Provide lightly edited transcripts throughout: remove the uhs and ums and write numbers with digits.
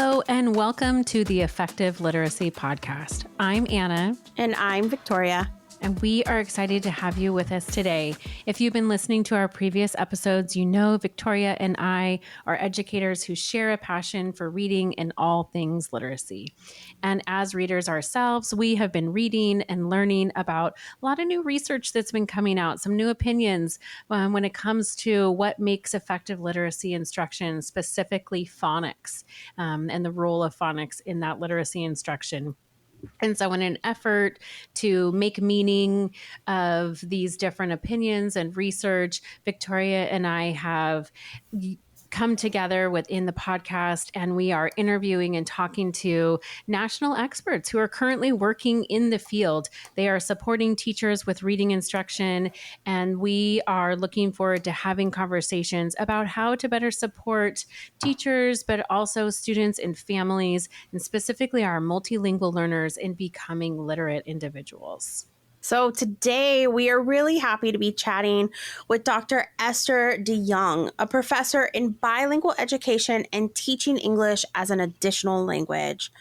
Hello, and welcome to the Effective Literacy Podcast. I'm Anna. And I'm Victoria. And we are excited to have you with us today. If you've been listening to our previous episodes, you know Victoria and I are educators who share a passion for reading and all things literacy. And as readers ourselves, we have been reading and learning about a lot of new research that's been coming out, some new opinions when it comes to what makes effective literacy instruction, specifically phonics, and the role of phonics in that literacy instruction. And so in an effort to make meaning of these different opinions and research, Victoria and I have come together within the podcast, and we are interviewing and talking to national experts who are currently working in the field. They are supporting teachers with reading instruction, and we are looking forward to having conversations about how to better support teachers, but also students and families, and specifically our multilingual learners in becoming literate individuals. So today we are really happy to be chatting with Dr. Ester De Jong, a professor in bilingual education and teaching English as an additional language.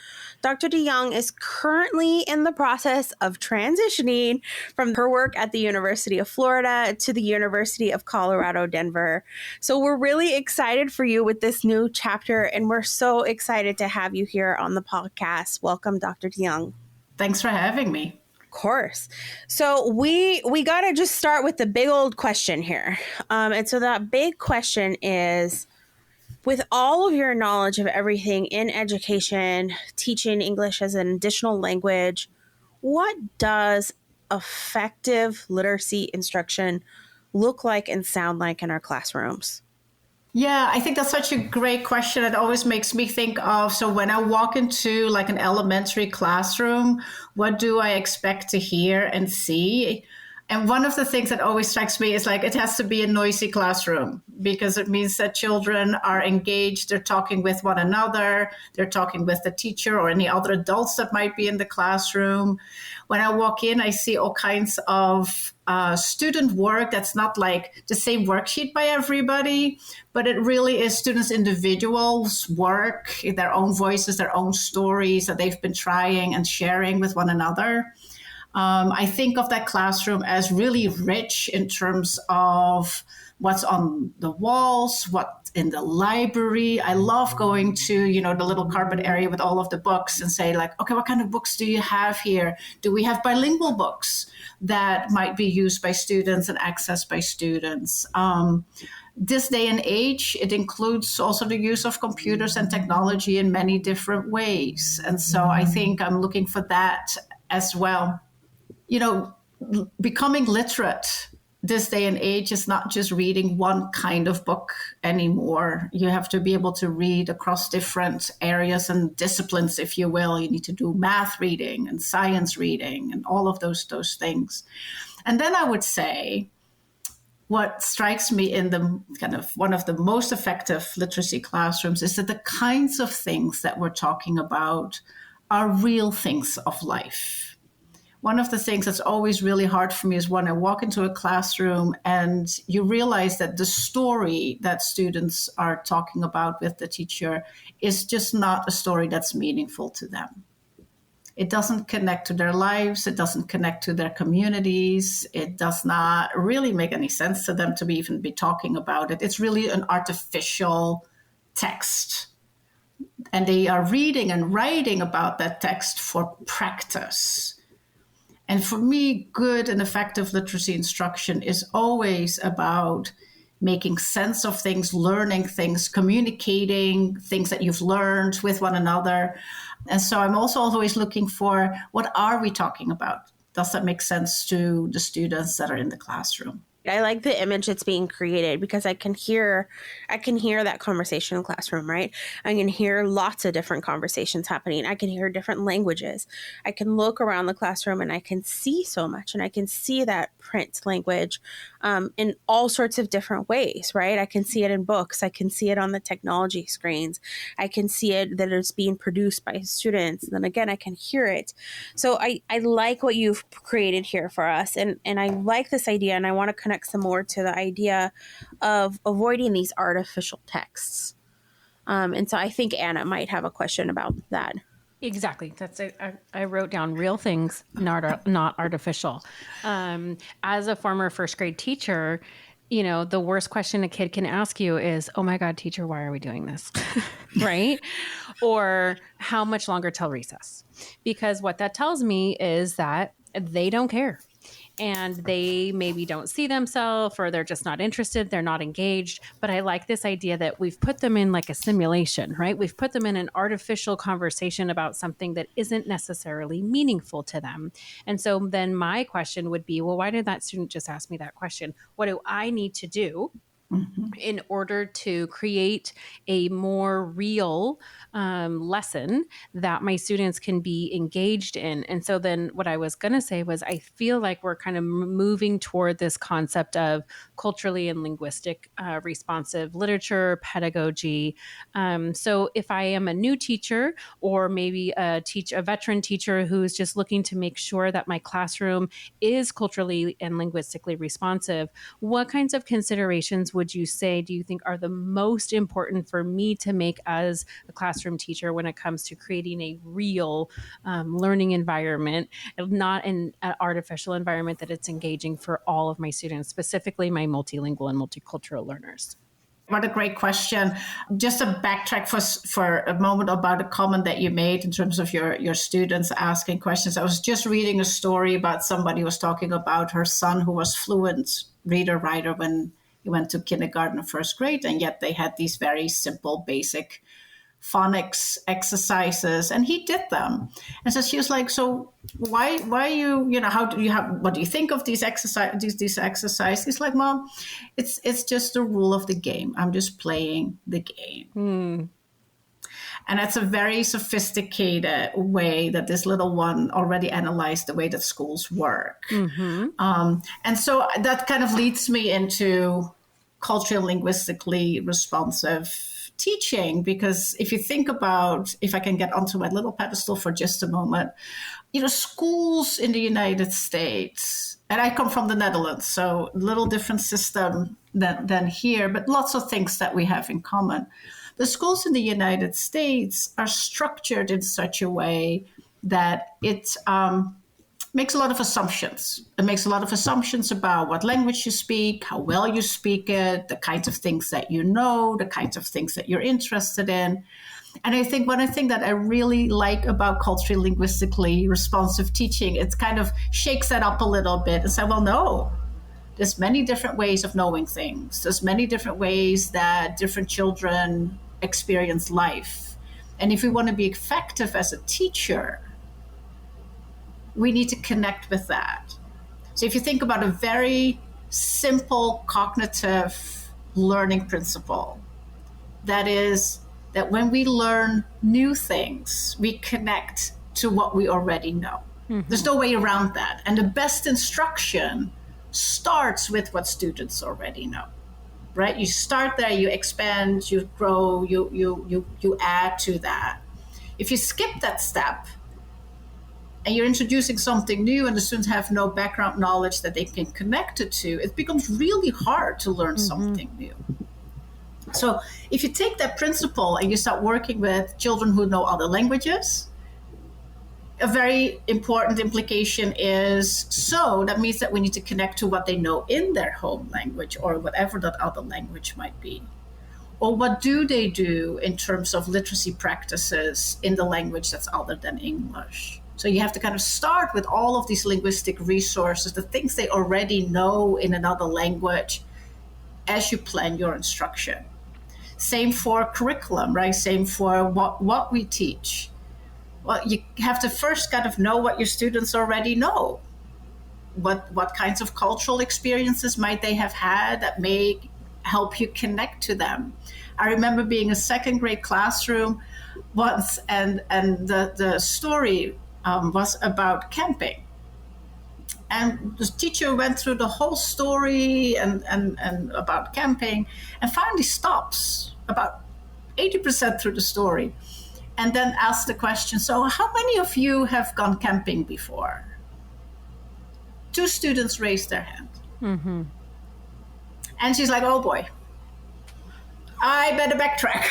Dr. De Jong is currently in the process of transitioning from her work at the University of Florida to the University of Colorado, Denver. So we're really excited for you with this new chapter, and we're so excited to have you here on the podcast. Welcome, Dr. De Jong. Thanks for having me. Course. So we got to just start with the big old question here. And so that big question is, with all of your knowledge of everything in education, teaching English as an additional language, what does effective literacy instruction look like and sound like in our classrooms? Yeah, I think that's such a great question. It always makes me think of, so when I walk into like an elementary classroom, what do I expect to hear and see? And one of the things that always strikes me is like it has to be a noisy classroom, because it means that children are engaged, they're talking with one another, they're talking with the teacher or any other adults that might be in the classroom. When I walk in, I see all kinds of student work that's not like the same worksheet by everybody, but it really is students' individuals' work, their own voices, their own stories that they've been trying and sharing with one another. I think of that classroom as really rich in terms of what's on the walls, what in the library. I love going to, the little carpet area with all of the books and say like, okay, what kind of books do you have here? Do we have bilingual books that might be used by students and accessed by students? This day and age, it includes also the use of computers and technology in many different ways. And so I think I'm looking for that as well. Becoming literate this day and age is not just reading one kind of book anymore. You have to be able to read across different areas and disciplines, if you will. You need to do math reading and science reading and all of those things. And then I would say what strikes me in the kind of one of the most effective literacy classrooms is that the kinds of things that we're talking about are real things of life. One of the things that's always really hard for me is when I walk into a classroom and you realize that the story that students are talking about with the teacher is just not a story that's meaningful to them. It doesn't connect to their lives. It doesn't connect to their communities. It does not really make any sense to them to even be talking about it. It's really an artificial text. And they are reading and writing about that text for practice. And for me, good and effective literacy instruction is always about making sense of things, learning things, communicating things that you've learned with one another. And so I'm also always looking for, what are we talking about? Does that make sense to the students that are in the classroom? I like the image that's being created because I can hear that conversation in the classroom, right? I can hear lots of different conversations happening. I can hear different languages. I can look around the classroom and I can see so much, and I can see that print language in all sorts of different ways, right? I can see it in books. I can see it on the technology screens. I can see it that it's being produced by students. And then again, I can hear it. So I like what you've created here for us. And I like this idea, and I want to connect some more to the idea of avoiding these artificial texts. And so I think Anna might have a question about that. Exactly. That's it. I wrote down real things, not artificial. As a former first grade teacher, the worst question a kid can ask you is, "Oh my God, teacher, why are we doing this?" Right? Or how much longer till recess? Because what that tells me is that they don't care. And they maybe don't see themselves, or they're just not interested, they're not engaged. But I like this idea that we've put them in like a simulation, right? We've put them in an artificial conversation about something that isn't necessarily meaningful to them. And so then my question would be, well, why did that student just ask me that question? What do I need to do in order to create a more real lesson that my students can be engaged in? And so then what I was going to say was, I feel like we're kind of moving toward this concept of culturally and linguistic responsive literature, pedagogy. So if I am a new teacher, or maybe a veteran teacher who's just looking to make sure that my classroom is culturally and linguistically responsive, what kinds of considerations would you say do you think are the most important for me to make as a classroom teacher when it comes to creating a real learning environment, not an artificial environment, that it's engaging for all of my students, specifically my multilingual and multicultural learners? What a great question. Just to backtrack for a moment about a comment that you made in terms of your students asking questions. I was just reading a story about somebody who was talking about her son who was fluent reader, writer when he went to kindergarten or first grade, and yet they had these very simple, basic phonics exercises, and he did them. And so she was like, so why how do you have, what do you think of these exercises? He's like, Mom, it's just the rule of the game. I'm just playing the game. And that's a very sophisticated way that this little one already analyzed the way that schools work. And so that kind of leads me into culturally linguistically responsive teaching, because if you think about, if I can get onto my little pedestal for just a moment, schools in the United States, and I come from the Netherlands, so a little different system than here, but lots of things that we have in common. The schools in the United States are structured in such a way that it makes a lot of assumptions. It makes a lot of assumptions about what language you speak, how well you speak it, the kinds of things that you know, the kinds of things that you're interested in. And I think one thing that I really like about culturally linguistically responsive teaching, it kind of shakes that up a little bit and say, well, no, there's many different ways of knowing things. There's many different ways that different children experience life. And if we want to be effective as a teacher, we need to connect with that. So if you think about a very simple cognitive learning principle, that is that when we learn new things, we connect to what we already know. There's no way around that. And the best instruction starts with what students already know, right? You start there, you expand, you grow, you add to that. If you skip that step, and you're introducing something new and the students have no background knowledge that they can connect it to, it becomes really hard to learn something new. So if you take that principle and you start working with children who know other languages, a very important implication is, so that means that we need to connect to what they know in their home language or whatever that other language might be. Or what do they do in terms of literacy practices in the language that's other than English? So you have to kind of start with all of these linguistic resources, the things they already know in another language, as you plan your instruction. Same for curriculum, right? Same for what we teach. Well, you have to first kind of know what your students already know. What kinds of cultural experiences might they have had that may help you connect to them? I remember being in a second grade classroom once, and the story was about camping. And the teacher went through the whole story and about camping, and finally stops about 80% through the story, and then asked the question, so how many of you have gone camping before? 2 students raised their hand. And she's like, oh boy, I better backtrack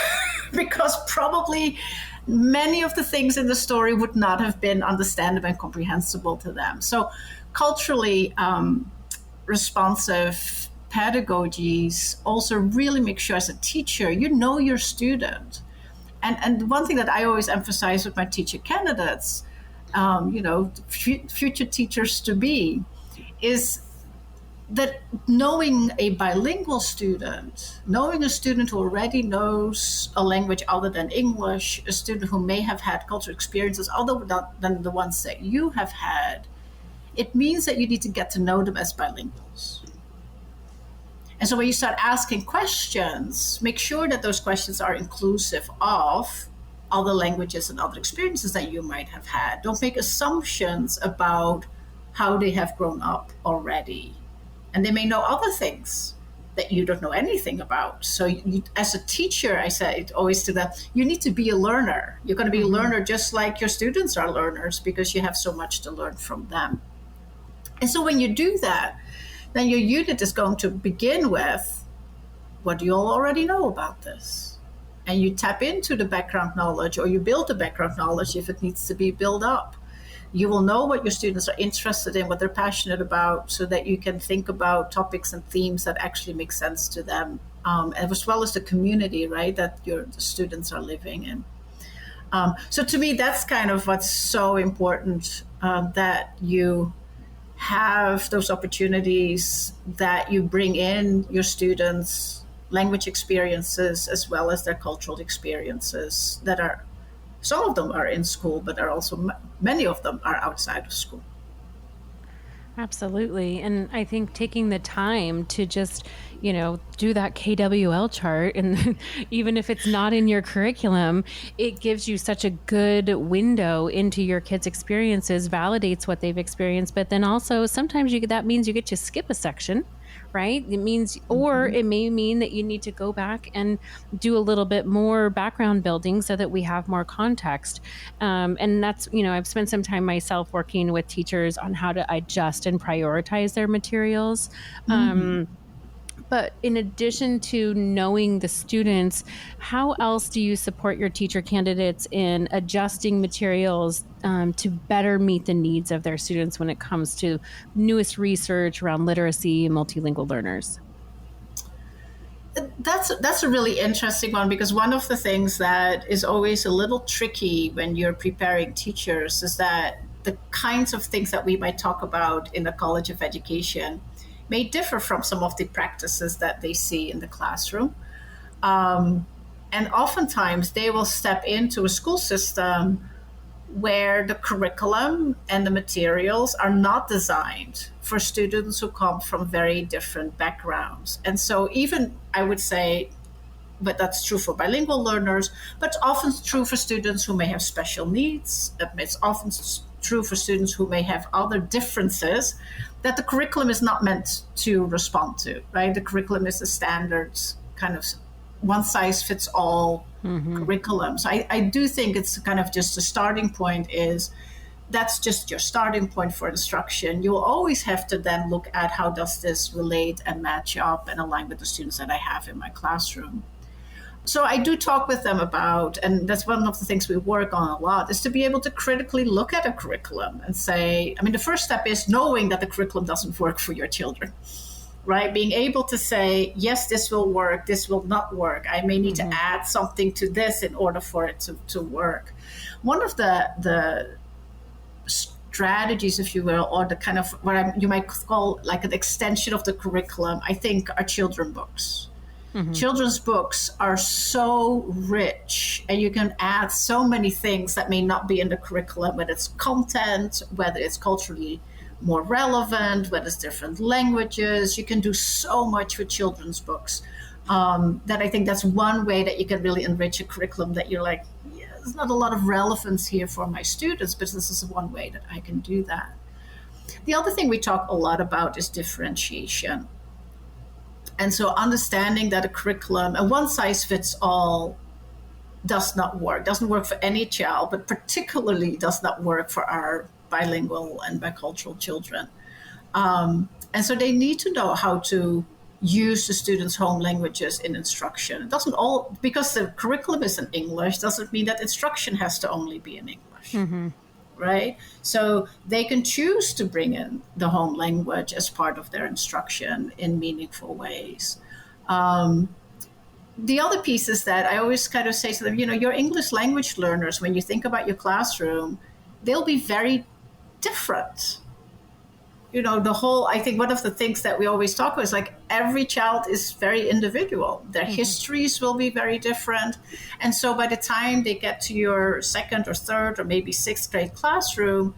because probably many of the things in the story would not have been understandable and comprehensible to them. So culturally responsive pedagogies also really make sure as a teacher, you know your student. And one thing that I always emphasize with my teacher candidates, future teachers to be, is that knowing a bilingual student, knowing a student who already knows a language other than English, a student who may have had cultural experiences other than the ones that you have had, it means that you need to get to know them as bilinguals. And so when you start asking questions, make sure that those questions are inclusive of other languages and other experiences that you might have had. Don't make assumptions about how they have grown up already. And they may know other things that you don't know anything about. So as a teacher, I say always to them, you need to be a learner. You're going to be a learner just like your students are learners, because you have so much to learn from them. And so when you do that, then your unit is going to begin with, what do you all already know about this? And you tap into the background knowledge, or you build the background knowledge if it needs to be built up. You will know what your students are interested in, what they're passionate about, so that you can think about topics and themes that actually make sense to them, as well as the community, right, that the students are living in. So to me, that's kind of what's so important, that you have those opportunities, that you bring in your students' language experiences as well as their cultural experiences that are, some of them are in school, but are also many of them are outside of school. Absolutely. And I think taking the time to just, do that KWL chart, and even if it's not in your curriculum, it gives you such a good window into your kids' experiences, validates what they've experienced. But then also sometimes that means you get to skip a section, right? It means, or it may mean that you need to go back and do a little bit more background building so that we have more context. And that's, I've spent some time myself working with teachers on how to adjust and prioritize their materials. But in addition to knowing the students, how else do you support your teacher candidates in adjusting materials to better meet the needs of their students when it comes to newest research around literacy and multilingual learners? That's a really interesting one, because one of the things that is always a little tricky when you're preparing teachers is that the kinds of things that we might talk about in the College of Education may differ from some of the practices that they see in the classroom. And oftentimes they will step into a school system where the curriculum and the materials are not designed for students who come from very different backgrounds. And so even, I would say, but that's true for bilingual learners, but it's often true for students who may have special needs. It's often true for students who may have other differences that the curriculum is not meant to respond to, right? The curriculum is a standard kind of one-size-fits-all curriculum. So I do think it's kind of just a starting point is, that's just your starting point for instruction. You'll always have to then look at how does this relate and match up and align with the students that I have in my classroom. So I do talk with them about, and that's one of the things we work on a lot, is to be able to critically look at a curriculum and say, the first step is knowing that the curriculum doesn't work for your children, right? Being able to say, yes, this will work, this will not work. I may need to add something to this in order for it to work. One of the strategies, if you will, or the kind of what you might call like an extension of the curriculum, I think, are children's books. Children's books are so rich, and you can add so many things that may not be in the curriculum, whether it's content, whether it's culturally more relevant, whether it's different languages. You can do so much with children's books, that I think that's one way that you can really enrich a curriculum that you're like, yeah, there's not a lot of relevance here for my students, but this is one way that I can do that. The other thing we talk a lot about is differentiation. And so understanding that a curriculum, a one-size-fits-all, doesn't work for any child, but particularly does not work for our bilingual and bicultural children. And so they need to know how to use the students' home languages in instruction. It doesn't all, because the curriculum is in English, doesn't mean that instruction has to only be in English. Mm-hmm. Right? So they can choose to bring in the home language as part of their instruction in meaningful ways. The other piece is that I always kind of say to them, your English language learners, when you think about your classroom, they'll be very different. I think one of the things that we always talk about is like every child is very individual. Their histories will be very different. And so by the time they get to your second or third or maybe sixth grade classroom,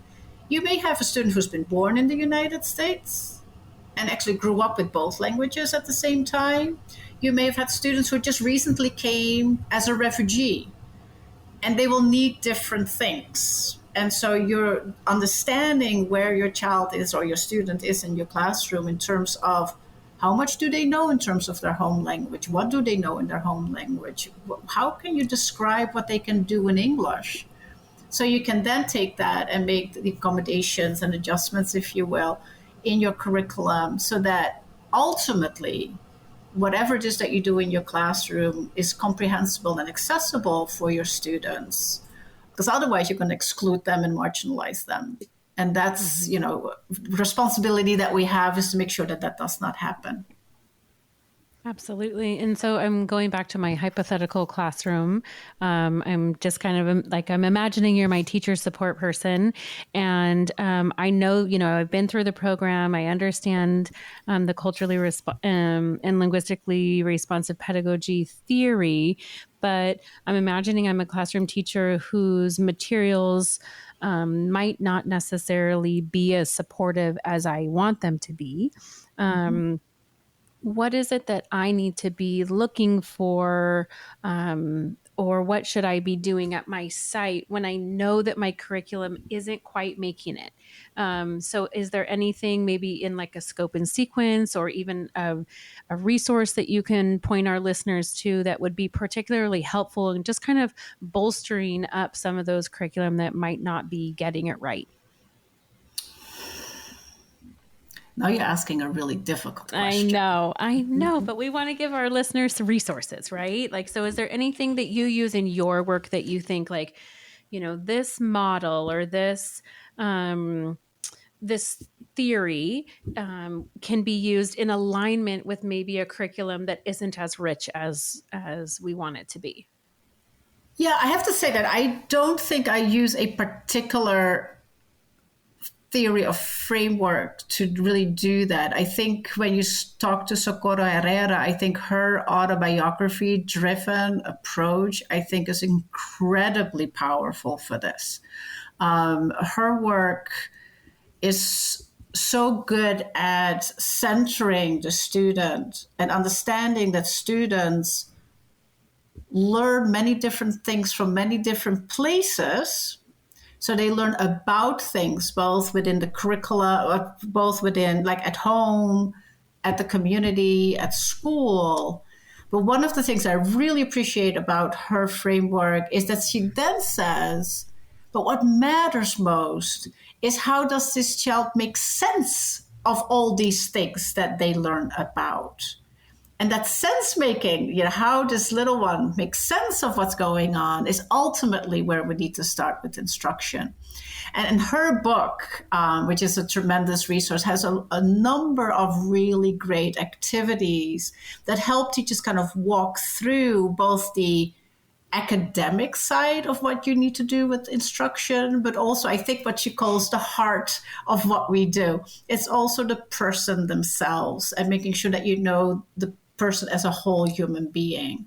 you may have a student who's been born in the United States and actually grew up with both languages at the same time. You may have had students who just recently came as a refugee, and they will need different things. And so you're understanding where your child is or your student is in your classroom in terms of how much do they know in terms of their home language? What do they know in their home language? How can you describe what they can do in English? So you can then take that and make the accommodations and adjustments, if you will, in your curriculum so that ultimately whatever it is that you do in your classroom is comprehensible and accessible for your students, because otherwise you're going to exclude them and marginalize them. And that's, responsibility that we have is to make sure that that does not happen. Absolutely. And so I'm going back to my hypothetical classroom. I'm just kind of like, I'm imagining you're my teacher support person. And I know, I've been through the program. I understand the culturally and linguistically responsive pedagogy theory, but I'm imagining I'm a classroom teacher whose materials might not necessarily be as supportive as I want them to be. What is it that I need to be looking for, or what should I be doing at my site when I know that my curriculum isn't quite making it? So is there anything maybe in like a scope and sequence or even a resource that you can point our listeners to that would be particularly helpful in just kind of bolstering up some of those curriculum that might not be getting it right? Now you're asking a really difficult question. I know, but we want to give our listeners resources, right? Like, so is there anything that you use in your work that you think like, this model or this theory can be used in alignment with maybe a curriculum that isn't as rich as we want it to be? Yeah, I have to say that I don't think I use a particular theory of framework to really do that. I think when you talk to Socorro Herrera, I think her autobiography driven approach, I think is incredibly powerful for this. Her work is so good at centering the student and understanding that students learn many different things from many different places. So they learn about things, both within the curricula, both within like at home, at the community, at school. But one of the things I really appreciate about her framework is that she then says, but what matters most is how does this child make sense of all these things that they learn about? And that sense making, how does little one make sense of what's going on is ultimately where we need to start with instruction. And in her book, which is a tremendous resource, has a number of really great activities that help teachers kind of walk through both the academic side of what you need to do with instruction, but also I think what she calls the heart of what we do. It's also the person themselves and making sure that the person as a whole human being.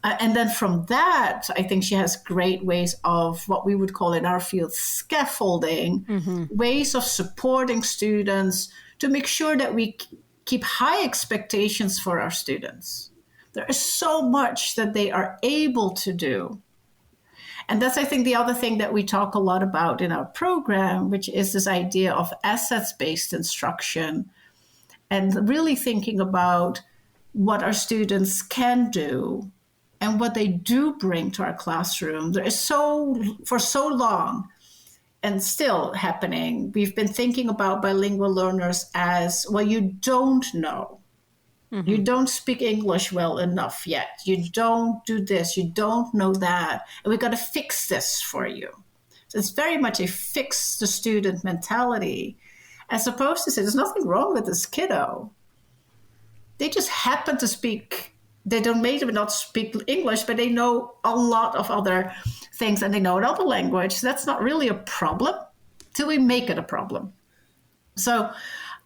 And then from that, I think she has great ways of what we would call in our field scaffolding, ways of supporting students to make sure that we keep high expectations for our students. There is so much that they are able to do. And that's, I think, the other thing that we talk a lot about in our program, which is this idea of assets-based instruction and really thinking about what our students can do and what they do bring to our classroom. There is for so long and still happening, we've been thinking about bilingual learners as, well, you don't know. You don't speak English well enough yet. You don't do this. You don't know that. And we've got to fix this for you. So it's very much a fix the student mentality, as opposed to say, there's nothing wrong with this kiddo. They just happen to speak, they don't maybe not speak English, but they know a lot of other things and they know another language. So that's not really a problem till we make it a problem. So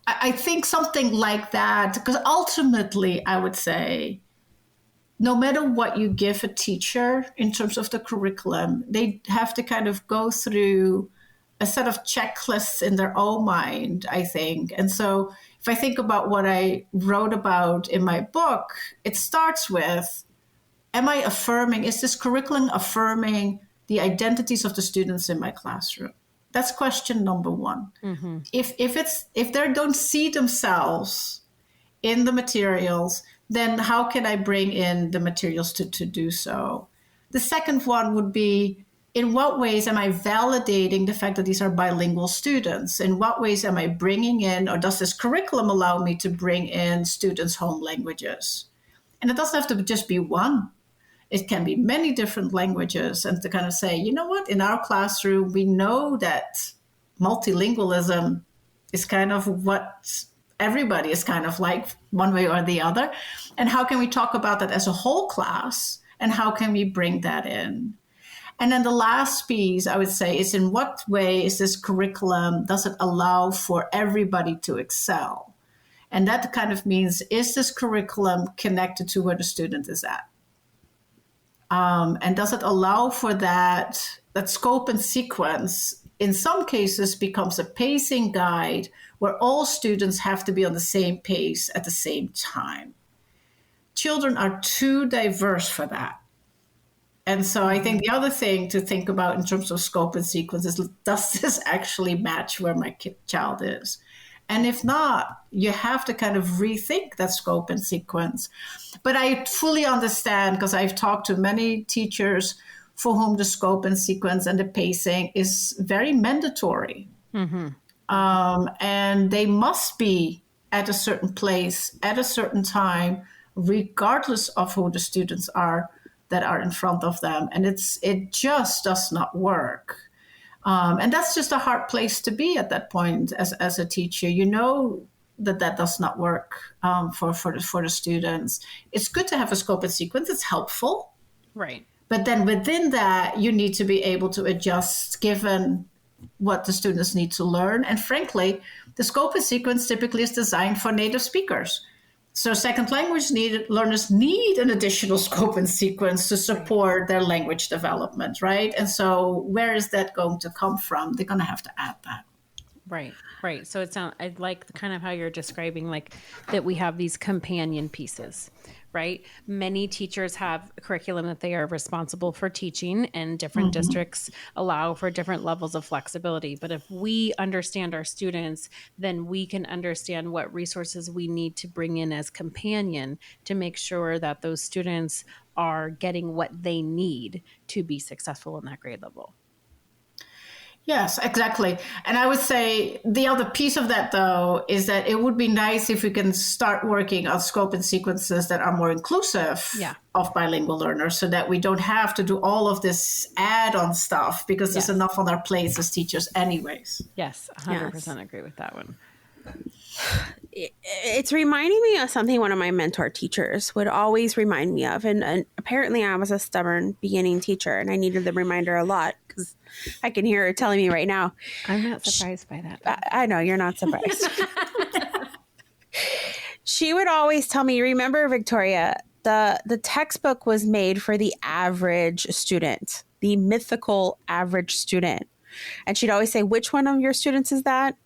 I think something like that, because ultimately I would say, no matter what you give a teacher in terms of the curriculum, they have to kind of go through a set of checklists in their own mind, I think. And so if I think about what I wrote about in my book, it starts with, is this curriculum affirming the identities of the students in my classroom? That's question number one. Mm-hmm. If they don't see themselves in the materials, then how can I bring in the materials to do so? The second one would be, in what ways am I validating the fact that these are bilingual students? In what ways am I bringing in, or does this curriculum allow me to bring in students' home languages? And it doesn't have to just be one. It can be many different languages, and to kind of say, you know what, in our classroom, we know that multilingualism is kind of what everybody is kind of like one way or the other. And how can we talk about that as a whole class? And how can we bring that in? And then the last piece I would say is, in what way is this curriculum, does it allow for everybody to excel? And that kind of means, is this curriculum connected to where the student is at? And does it allow for that scope and sequence in some cases becomes a pacing guide where all students have to be on the same pace at the same time. Children are too diverse for that. And so I think the other thing to think about in terms of scope and sequence is, does this actually match where my child is? And if not, you have to kind of rethink that scope and sequence. But I fully understand, because I've talked to many teachers for whom the scope and sequence and the pacing is very mandatory. Mm-hmm. And they must be at a certain place, at a certain time, regardless of who the students are that are in front of them. And it just does not work. And that's just a hard place to be at that point as a teacher. You know that does not work for the students. It's good to have a scope and sequence. It's helpful. Right. But then within that, you need to be able to adjust given what the students need to learn. And frankly, the scope and sequence typically is designed for native speakers. So second language learners need an additional scope and sequence to support their language development, right? And so where is that going to come from? They're going to have to add that. Right. So I like kind of how you're describing, like, that we have these companion pieces, right? Many teachers have a curriculum that they are responsible for teaching, and different mm-hmm. districts allow for different levels of flexibility. But if we understand our students, then we can understand what resources we need to bring in as companion to make sure that those students are getting what they need to be successful in that grade level. Yes, exactly. And I would say the other piece of that, though, is that it would be nice if we can start working on scope and sequences that are more inclusive of bilingual learners, so that we don't have to do all of this add-on stuff, because there's enough on our plates as teachers anyways. Yes, 100% agree with that one. It's reminding me of something one of my mentor teachers would always remind me of. And apparently I was a stubborn beginning teacher, and I needed the reminder a lot, because I can hear her telling me right now. I'm not surprised by that. I know you're not surprised. She would always tell me, remember, Victoria, the textbook was made for the average student, the mythical average student. And she'd always say, which one of your students is that?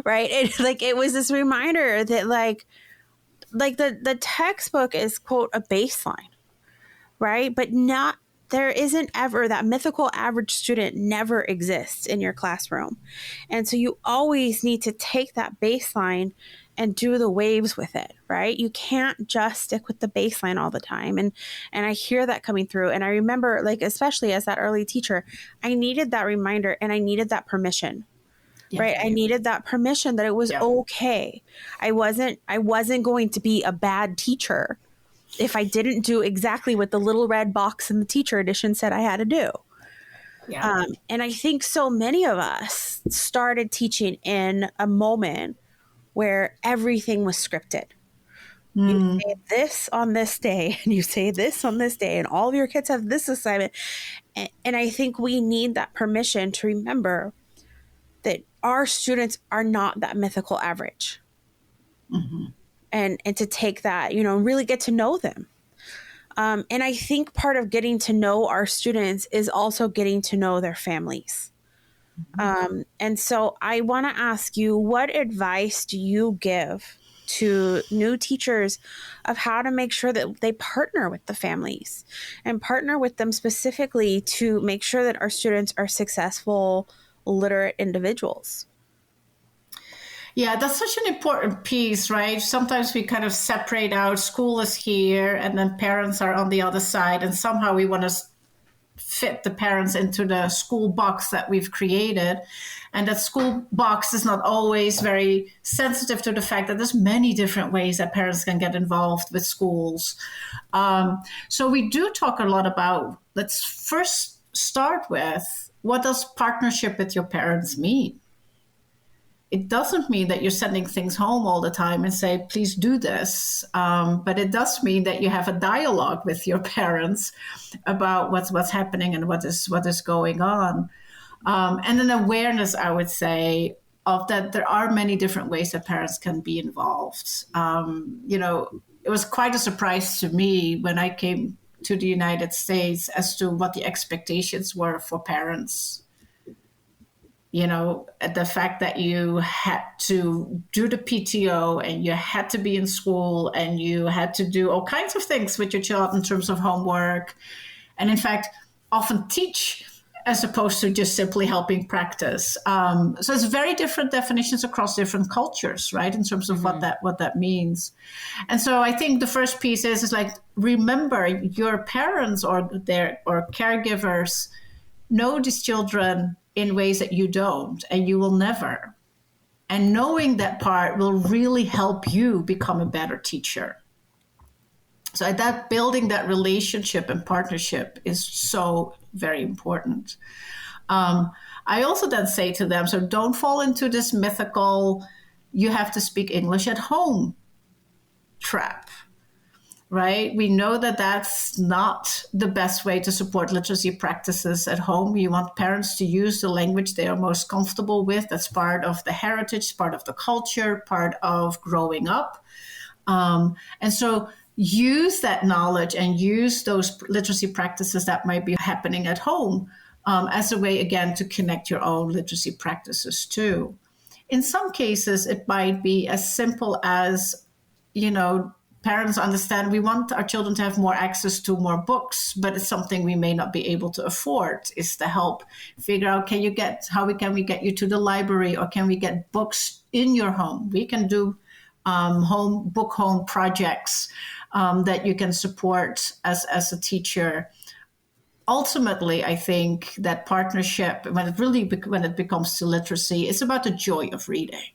Right. It was this reminder that like the textbook is, quote, a baseline. Right. But there isn't ever that mythical average student never exists in your classroom. And so you always need to take that baseline and do the waves with it. Right. You can't just stick with the baseline all the time. And I hear that coming through. And I remember, like, especially as that early teacher, I needed that reminder and I needed that permission. Yeah. right? I needed that permission that it was okay. I wasn't going to be a bad teacher if I didn't do exactly what the little red box in the teacher edition said I had to do. Yeah. And I think so many of us started teaching in a moment where everything was scripted. You say this on this day, and you say this on this day, and all of your kids have this assignment. And I think we need that permission to remember that our students are not that mythical average. And to take that, really get to know them. And I think part of getting to know our students is also getting to know their families. And so I want to ask you, what advice do you give to new teachers of how to make sure that they partner with the families and partner with them specifically to make sure that our students are successful, literate individuals? Yeah, that's such an important piece, right? Sometimes we kind of separate out school is here and then parents are on the other side, and somehow we want to fit the parents into the school box that we've created. And that school box is not always very sensitive to the fact that there's many different ways that parents can get involved with schools. So we do talk a lot about, let's first start with, what does partnership with your parents mean? It doesn't mean that you're sending things home all the time and say, please do this. But it does mean that you have a dialogue with your parents about what's happening and what is going on. And an awareness, I would say, of that there are many different ways that parents can be involved. It was quite a surprise to me when I came to the United States as to what the expectations were for parents. The fact that you had to do the PTO and you had to be in school and you had to do all kinds of things with your child in terms of homework. And in fact, often teach as opposed to just simply helping practice. So it's very different definitions across different cultures, right? In terms of what that means. And so I think the first piece is like, remember your parents or caregivers know these children in ways that you don't, and you will never. And knowing that part will really help you become a better teacher. So that building that relationship and partnership is so very important. I also then say to them, so don't fall into this mythical, you have to speak English at home trap. Right? We know that that's not the best way to support literacy practices at home. You want parents to use the language they are most comfortable with. That's part of the heritage, part of the culture, part of growing up. And so use that knowledge and use those literacy practices that might be happening at home as a way, again, to connect your own literacy practices too. In some cases, it might be as simple as, parents understand we want our children to have more access to more books, but it's something we may not be able to afford, is to help figure out, can we get you to the library, or can we get books in your home? We can do home projects that you can support as a teacher. Ultimately, I think that partnership, when it becomes to literacy, it's about the joy of reading.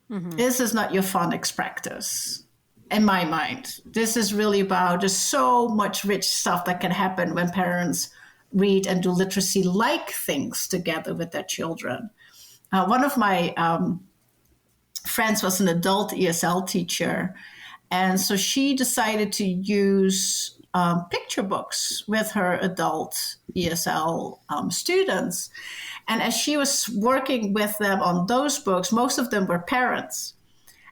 This is not your phonics practice. In my mind, this is really about just so much rich stuff that can happen when parents read and do literacy-like things together with their children. One of my friends was an adult ESL teacher, and so she decided to use picture books with her adult ESL students. And as she was working with them on those books, most of them were parents.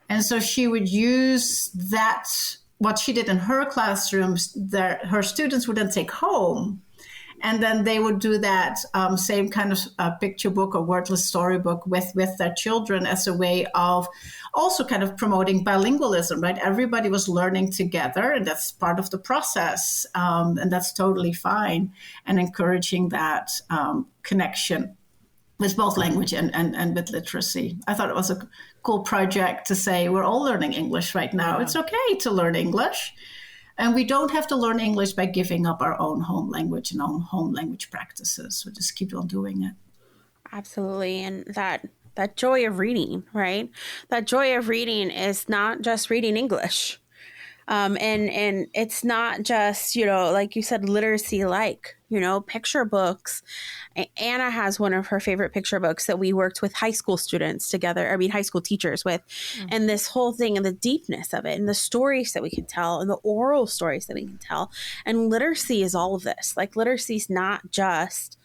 And so she would use that, what she did in her classrooms, her students would then take home. And then they would do that same kind of picture book or wordless storybook with their children as a way of also kind of promoting bilingualism, right? Everybody was learning together, and that's part of the process. And that's totally fine. And encouraging that connection with both language and with literacy. I thought it was a cool project to say we're all learning English right now. Yeah. It's okay to learn English. And we don't have to learn English by giving up our own home language and own home language practices. So just keep on doing it. Absolutely. And that that joy of reading, right? That joy of reading is not just reading English. And it's not just, like you said, literacy, picture books. Anna has one of her favorite picture books that we worked with high school students together. I mean, high school teachers with, and this whole thing and the deepness of it and the stories that we can tell and the oral stories that we can tell. And literacy is all of this. Like, literacy is not just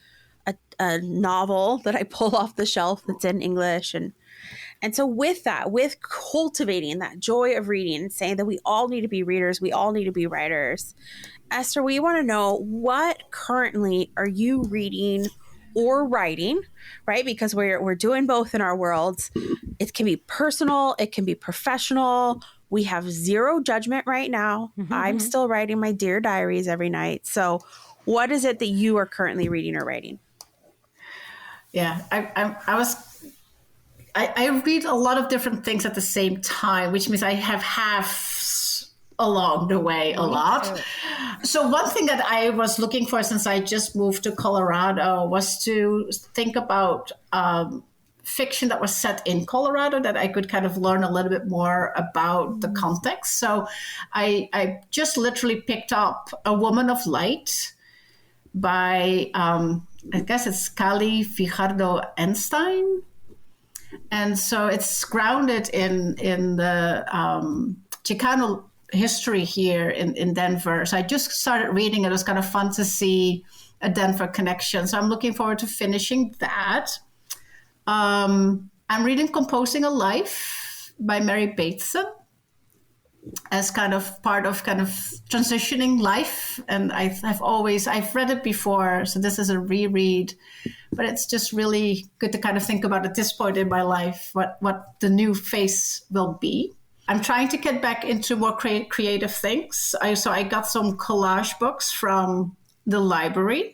a novel that I pull off the shelf that's in English. And so with that, with cultivating that joy of reading and saying that we all need to be readers, we all need to be writers. Esther, we want to know, what currently are you reading or writing, right? Because we're doing both in our worlds. It can be personal, it can be professional. We have zero judgment right now. I'm still writing my Dear Diaries every night. So what is it that you are currently reading or writing? Yeah, I read a lot of different things at the same time, which means I have halves along the way a lot. So one thing that I was looking for since I just moved to Colorado was to think about fiction that was set in Colorado, that I could kind of learn a little bit more about the context. So I just literally picked up A Woman of Light by, I guess it's Kali Fijardo Einstein. And so it's grounded in the Chicano history here in Denver. So I just started reading it. It was kind of fun to see a Denver connection. So I'm looking forward to finishing that. I'm reading Composing a Life by Mary Bateson as kind of part of kind of transitioning life. And I've read it before, so this is a reread, but it's just really good to kind of think about at this point in my life, what the new phase will be. I'm trying to get back into more creative things. I got some collage books from the library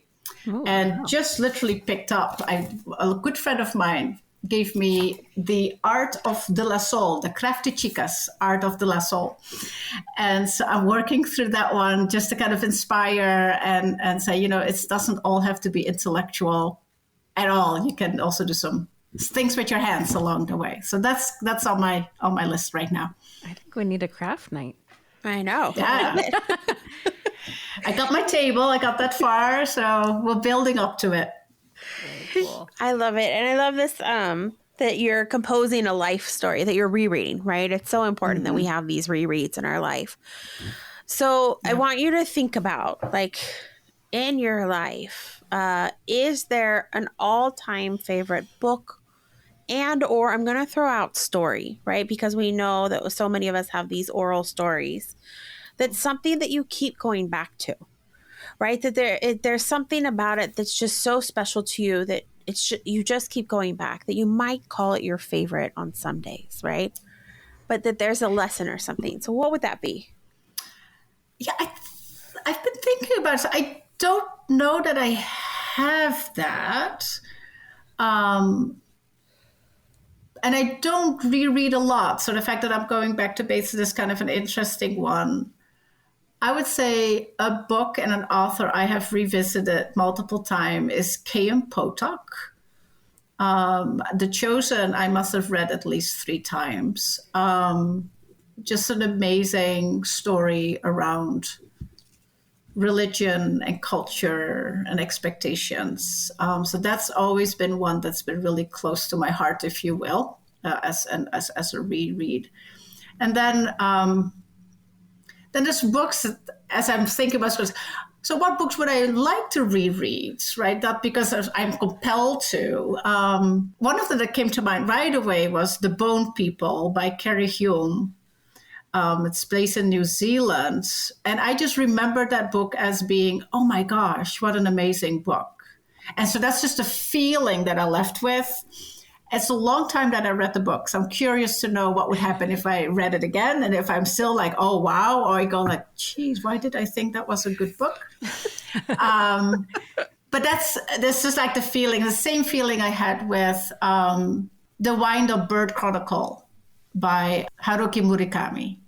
just literally picked up. A good friend of mine gave me The Art of de la Sol, the Crafty Chicas Art of de la Sol. And so I'm working through that one just to kind of inspire and say, it doesn't all have to be intellectual at all. You can also do some things with your hands along the way. So that's on my list right now. I think we need a craft night. I know. Yeah. I got my table. I got that far. So we're building up to it. Very cool. I love it. And I love this, that you're composing a life story, that you're rereading, right? It's so important that we have these rereads in our life. So I want you to think about, like, in your life, is there an all-time favorite book or I'm going to throw out story, right? Because we know that so many of us have these oral stories. That's something that you keep going back to, right? That there's something about it that's just so special to you that you just keep going back, that you might call it your favorite on some days, right? But that there's a lesson or something. So what would that be? Yeah, I've been thinking about it. I don't know that I have that. And I don't reread a lot. So the fact that I'm going back to basics is kind of an interesting one. I would say a book and an author I have revisited multiple times is K.M. Potok. The Chosen, I must have read at least 3 times. Just an amazing story around religion and culture and expectations. So that's always been one that's been really close to my heart, if you will, as a reread. And then there's books, as I'm thinking about, so what books would I like to reread, right? Not because I'm compelled to. One of them that came to mind right away was The Bone People by Carrie Hume. It's placed in New Zealand. And I just remember that book as being, oh my gosh, what an amazing book. And so that's just a feeling that I left with. It's a long time that I read the book. So I'm curious to know what would happen if I read it again. And if I'm still like, oh, wow. Or I go like, geez, why did I think that was a good book? But this is like the same feeling I had with The Wind-Up Bird Chronicle by Haruki Murakami.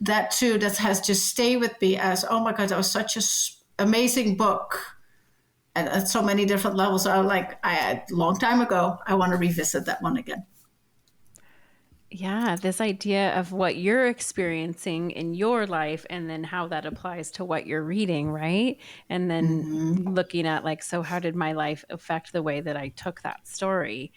That too, that has just stayed with me as, oh my God, that was such an amazing book at so many different levels. So a long time ago, I want to revisit that one again. Yeah, this idea of what you're experiencing in your life and then how that applies to what you're reading, right? And then looking at like, so how did my life affect the way that I took that story?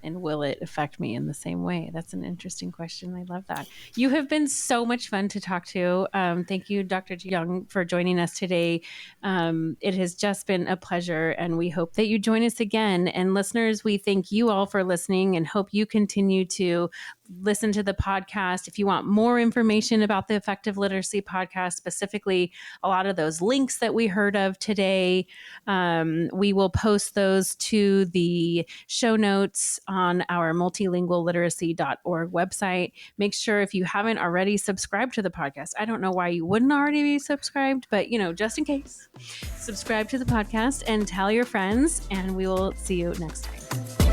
And will it affect me in the same way? That's an interesting question. I love that. You have been so much fun to talk to. Thank you, Dr. De Jong, for joining us today. It has just been a pleasure, and we hope that you join us again. And listeners, we thank you all for listening and hope you continue to listen to the podcast. If you want more information about the Effective Literacy Podcast, specifically a lot of those links that we heard of today, we will post those to the show notes on our multilingualliteracy.org website. Make sure if you haven't already subscribed to the podcast, I don't know why you wouldn't already be subscribed, but just in case, subscribe to the podcast and tell your friends, and we will see you next time.